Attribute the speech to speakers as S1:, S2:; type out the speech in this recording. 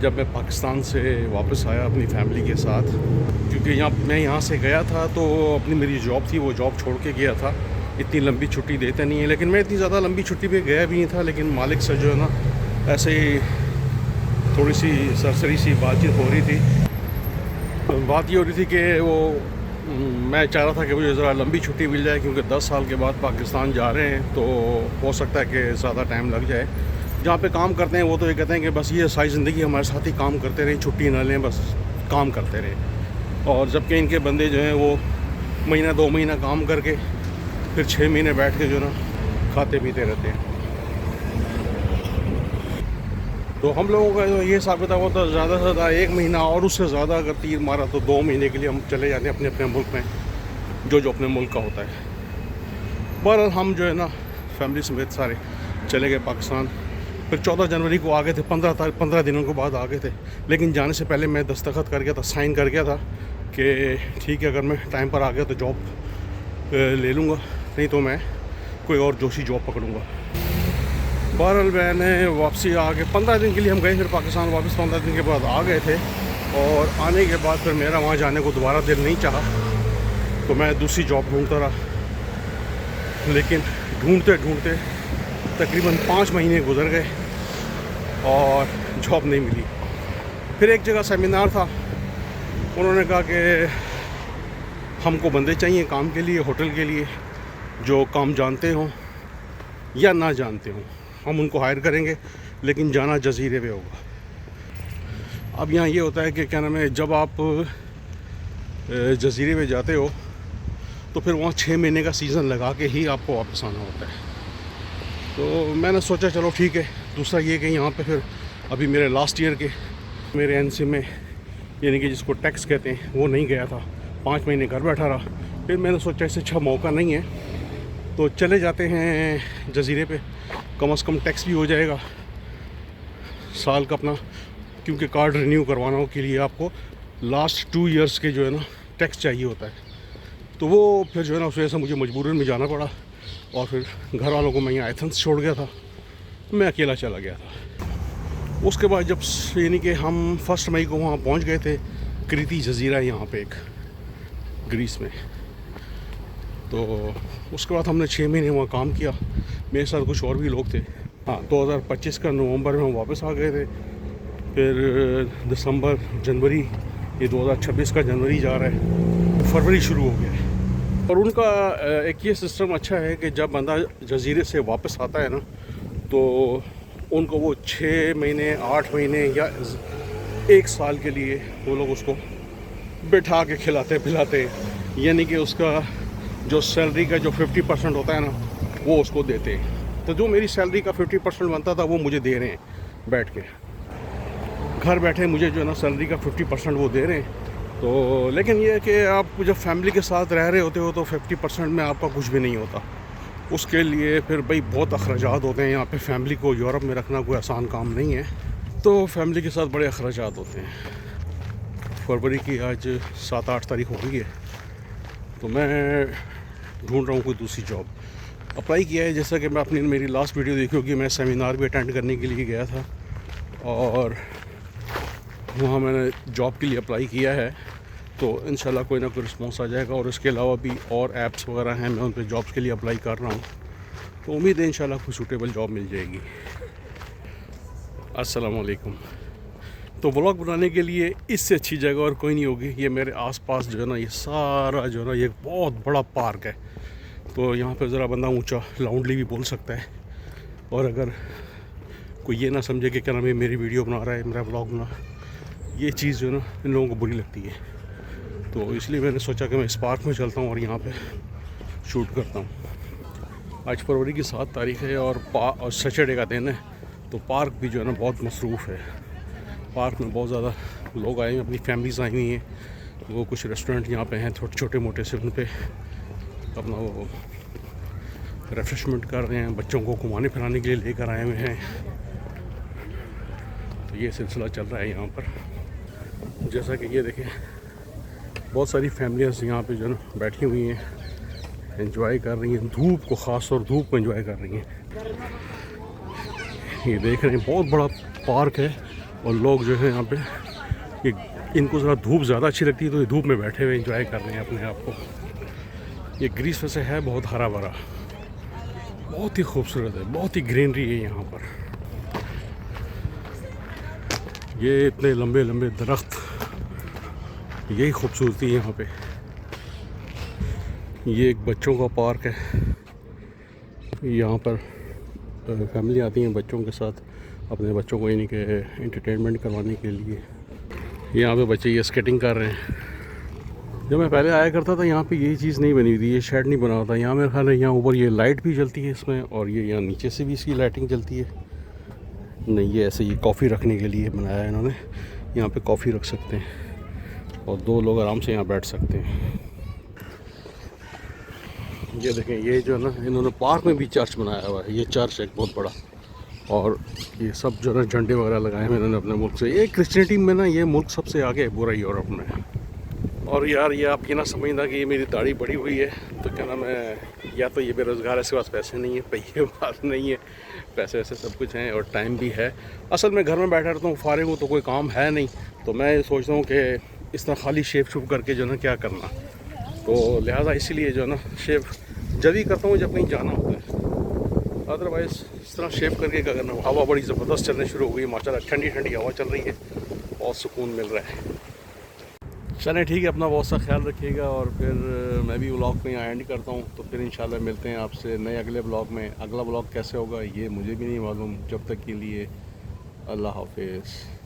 S1: जब मैं पाकिस्तान से वापस आया अपनी फैमिली के साथ, क्योंकि मैं यहाँ से गया था तो अपनी मेरी जॉब थी, वो जॉब छोड़ के गया था। इतनी लंबी छुट्टी देते नहीं है, लेकिन मैं इतनी ज़्यादा लंबी छुट्टी पे गया भी नहीं था। लेकिन मालिक से जो है ना ऐसे ही थोड़ी सी सरसरी सी बातचीत हो रही थी। बात ये हो रही थी कि वो मैं चाह रहा था कि मुझे ज़रा लंबी छुट्टी मिल जाए, क्योंकि 10 साल के बाद पाकिस्तान जा रहे हैं तो हो सकता है कि ज़्यादा टाइम लग जाए। जहाँ पे काम करते हैं वो तो ये कहते हैं कि बस ये सारी ज़िंदगी हमारे साथ ही काम करते रहें, छुट्टी ना लें, बस काम करते रहें। और जबकि इनके बंदे जो हैं वो महीना 2 महीना काम करके फिर 6 महीने बैठ के जो ना खाते पीते रहते हैं। तो हम लोगों का जो ये साबित हुआ था ज़्यादा से ज़्यादा 1 महीना, और उससे ज़्यादा अगर तीर मारा तो 2 महीने के लिए हम चले जाते हैं अपने अपने मुल्क में, जो अपने मुल्क का होता है। बहरहाल हम जो है ना फैमिली समेत सारे चले गए पाकिस्तान। फिर 14 जनवरी को आ गए थे, 15 दिनों के बाद आ गए थे। लेकिन जाने से पहले मैं दस्तखत कर गया था, साइन कर गया था कि ठीक है, अगर मैं टाइम पर आ गया तो जॉब ले लूँगा, नहीं तो मैं कोई और जोशी जॉब पकड़ूँगा। बहरहाल मैंने वापसी आ के 15 दिन के लिए हम गए, फिर पाकिस्तान वापस 15 दिन के बाद आ गए थे। और आने के बाद फिर मेरा वहाँ जाने को दोबारा दिल नहीं चाहा, तो मैं दूसरी जॉब ढूंढता रहा। लेकिन ढूंढते ढूंढते तकरीबन 5 महीने गुजर गए और जॉब नहीं मिली। फिर एक जगह सेमिनार था, उन्होंने कहा कि हमको बंदे चाहिए काम के लिए, होटल के लिए, जो काम जानते हों या ना जानते हों, हम उनको हायर करेंगे, लेकिन जाना जजीरे पे होगा। अब यहाँ ये होता है कि क्या नाम है, जब आप जजीरे पे जाते हो तो फिर वहाँ 6 महीने का सीज़न लगा के ही आपको वापस आना होता है। तो मैंने सोचा चलो ठीक है। दूसरा ये कि यहाँ पे फिर अभी मेरे लास्ट ईयर के मेरे एनसी में, यानी कि जिसको टैक्स कहते हैं, वो नहीं गया था, 5 महीने घर बैठा रहा। फिर मैंने सोचा इससे अच्छा मौका नहीं है तो चले जाते हैं जजीरे पे, कम से कम टैक्स भी हो जाएगा साल का अपना, क्योंकि कार्ड रिन्यू करवाना के लिए आपको लास्ट 2 इयर्स के जो है ना टैक्स चाहिए होता है। तो वो फिर जो है ना उस वजह से मुझे मजबूरन में जाना पड़ा, और फिर घर वालों को मैं यहाँ एथेंस छोड़ गया था, मैं अकेला चला गया था। उसके बाद जब यानी कि हम 1 मई को वहाँ पहुँच गए थे, क्रीती जजीरा यहाँ पे एक ग्रीस में। तो उसके बाद हमने 6 महीने वहाँ काम किया, मेरे साथ कुछ और भी लोग थे। हाँ, 2025 का नवंबर में हम वापस आ गए थे। फिर दिसंबर, जनवरी, ये 2026 का जनवरी जा रहा है, फरवरी शुरू हो गया है। और उनका एक ये सिस्टम अच्छा है कि जब बंदा जजीरे से वापस आता है ना, तो उनको वो 6 महीने, 8 महीने या 1 साल के लिए वो लोग उसको बैठा के खिलाते पिलाते, यानी कि उसका जो सैलरी का जो 50% होता है ना, वो उसको देते हैं। तो जो मेरी सैलरी का 50% बनता था वो मुझे दे रहे हैं बैठ के, घर बैठे मुझे जो है ना सैलरी का 50% वो दे रहे हैं। तो लेकिन ये है कि आप जब फैमिली के साथ रह रहे होते हो तो 50% में आपका कुछ भी नहीं होता। उसके लिए फिर भाई बहुत अखराजात होते हैं। यहाँ पे फैमिली को यूरोप में रखना कोई आसान काम नहीं है, तो फैमिली के साथ बड़े अखराजात होते हैं। फरवरी की आज 7-8 तारीख हो गई है, तो मैं ढूंढ रहा हूँ कोई दूसरी जॉब। अप्लाई किया है, जैसा कि मैं अपनी मेरी लास्ट वीडियो देखी होगी, मैं सेमिनार भी अटेंड करने के लिए गया था और वहाँ मैंने जॉब के लिए अप्लाई किया है। तो इंशाल्लाह कोई ना कोई रिस्पॉन्स आ जाएगा। और इसके अलावा भी और ऐप्स वगैरह हैं, मैं उन पर जॉब्स के लिए अप्लाई कर रहा हूँ, तो उम्मीद है इंशाल्लाह कोई सूटेबल जॉब मिल जाएगी। अस्सलाम वालेकुम। तो व्लॉग बनाने के लिए इससे अच्छी जगह और कोई नहीं होगी। ये मेरे आसपास जो है ना, ये सारा जो है ना, ये बहुत बड़ा पार्क है। तो यहाँ पे ज़रा बंदा ऊंचा लाउंडली भी बोल सकता है। और अगर कोई ये ना समझे कि क्या नाम है मेरी वीडियो बना रहा है, मेरा व्लॉग बना, ये चीज़ जो है ना इन लोगों को बुरी लगती है। तो इसलिए मैंने सोचा कि मैं इस पार्क में चलता हूँ और यहाँ पे शूट करता हूँ। आज फरवरी की 7 तारीख है और सैटरडे का दिन है, तो पार्क भी जो है ना बहुत मसरूफ़ है। पार्क में बहुत ज़्यादा लोग आए हैं, अपनी फैमिलीज़ आई हुई हैं। वो कुछ रेस्टोरेंट यहाँ पे हैं छोटे मोटे से, उन पे अपना वो रिफ्रेशमेंट कर रहे हैं, बच्चों को घुमाने फिराने के लिए लेकर आए हुए हैं। तो ये सिलसिला चल रहा है यहाँ पर। जैसा कि ये देखें, बहुत सारी फैमिलीज़ यहाँ पे जो है ना बैठी हुई हैं, एंजॉय कर रही हैं धूप को, ख़ास तौर धूप को एंजॉय कर रही हैं। ये देख रहे हैं बहुत बड़ा पार्क है और लोग जो है यहाँ पे ये इनको ज़रा धूप ज़्यादा अच्छी लगती है तो ये धूप में बैठे हुए एंजॉय कर रहे हैं अपने आप को। ये ग्रीस वैसे है बहुत हरा भरा, बहुत ही खूबसूरत है, बहुत ही ग्रीनरी है यहाँ पर। ये इतने लंबे लंबे दरख्त, यही खूबसूरती है यहाँ पे। ये एक बच्चों का पार्क है, यहाँ पर फैमिली आती हैं बच्चों के साथ अपने बच्चों को इन्हीं के एंटरटेनमेंट करवाने के लिए। यहाँ पे बच्चे ये स्केटिंग कर रहे हैं। जब मैं पहले आया करता था यहाँ पे ये चीज़ नहीं बनी हुई थी, ये शेड नहीं बना हुआ था। यहाँ मेरे ख्याल है यहाँ ऊपर ये लाइट भी जलती है इसमें, और ये यहाँ नीचे से भी इसकी लाइटिंग जलती है। नहीं, ये ऐसे ये कॉफ़ी रखने के लिए बनाया है इन्होंने, यहाँ पे कॉफ़ी रख सकते हैं और 2 लोग आराम से यहाँ बैठ सकते हैं। ये देखें, ये जो है ना इन्होंने पार्क में भी चर्च बनाया हुआ है। ये चर्च है एक बहुत बड़ा, और ये सब जो है झंडे वगैरह लगाए हैं इन्होंने अपने मुल्क से। ये क्रिश्चियनिटी में ना ये मुल्क सबसे आगे है पूरा यूरोप में। और यार ये आप ये ना समझना कि ये मेरी दाढ़ी बड़ी हुई है तो क्या नाम है, या तो ये बेरोज़गार है, इसके पास पैसे नहीं है, पैसे बात नहीं है, पैसे वैसे सब कुछ हैं और टाइम भी है। असल में घर में बैठा रहता हूँ, फारिग हूँ तो कोई काम है नहीं, तो मैं सोचता हूँ कि इस तरह खाली शेव शुभ करके जो है ना क्या करना, तो लिहाजा इसीलिए जो है ना शेव जब ही करता हूँ जब कहीं जाना होता है। अदरवाइज़ इस तरह शेव करके क्या करना। हवा बड़ी ज़बरदस्त चलने शुरू हो गई माशाल्लाह, ठंडी ठंडी हवा चल रही है, बहुत सुकून मिल रहा है। चलें ठीक है, अपना बहुत सा ख्याल रखिएगा और फिर मैं भी व्लॉग को यहाँ एंड करता हूँ। तो फिर इंशाल्लाह मिलते हैं आपसे नए अगले व्लॉग में। अगला व्लॉग कैसे होगा ये मुझे भी नहीं मालूम। जब तक के लिए अल्लाह हाफिज़।